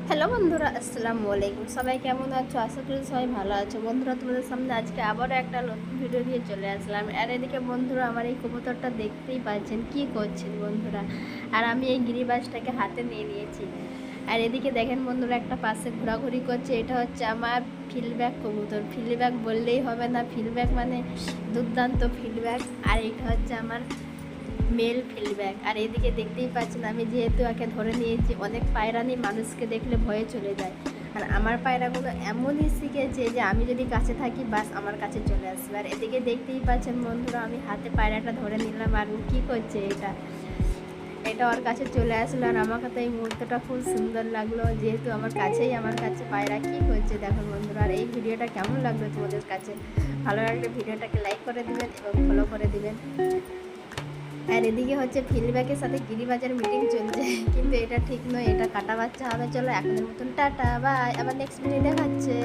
Hello বন্ধুরা, আসসালামু আলাইকুম। সবাই কেমন আছো? আশা করি সবাই ভালো আছো। বন্ধুরা, তোমাদের সামনে আজকে আবারও একটা নতুন ভিডিও নিয়ে চলে আসলাম। আর এদিকে বন্ধুরা, আমার এই কবুতরটা দেখতেই পাচ্ছেন কি করছেন বন্ধুরা। আর আমি এই গিরিবাজটাকে হাতে নিয়ে নিয়েছি। আর এদিকে দেখেন বন্ধুরা, একটা পাশে ঘোরাঘুরি করছে। এটা হচ্ছে আমার ফিল্ডব্যাক কবুতর। ফিল্ডব্যাক বললেই হবে না, ফিল্ডব্যাক মানে দুর্দান্ত ফিল্ডব্যাক। আর এটা হচ্ছে আমার মেল ফিল্ডব্যাক। আর এদিকে দেখতেই পাচ্ছেন, আমি যেহেতু একে ধরে নিয়েছি, অনেক পায়রানি মানুষকে দেখলে ভয়ে চলে যায়। আর আমার পায়রাগুলো এমনই শিখেছে যে আমি যদি কাছে থাকি বাস আমার কাছে চলে আসবে। আর এদিকে দেখতেই পাচ্ছেন বন্ধুরা, আমি হাতে পায়রাটা ধরে নিলাম। আর কী করছে এটা এটা ওর কাছে চলে আসলো। আর আমার কাছে এই মুহূর্তটা খুব সুন্দর লাগলো, যেহেতু আমার কাছে পায়রা কী করছে দেখুন বন্ধুরা। আর এই ভিডিওটা কেমন লাগলো তোমাদের কাছে? ভালো লাগলে ভিডিওটাকে লাইক করে দিবেন এবং ফলো করে দিবেন। আর এদিকে হচ্ছে ফিল্ডব্যাকের সাথে গিরিবাজার মিটিং চলছে, কিন্তু এটা ঠিক নয়, এটা কাটা বাচ্চা হবে। চলো এখনের মতন টাটা, বাই, আবার নেক্সট ভিডিও দেখাচ্ছে।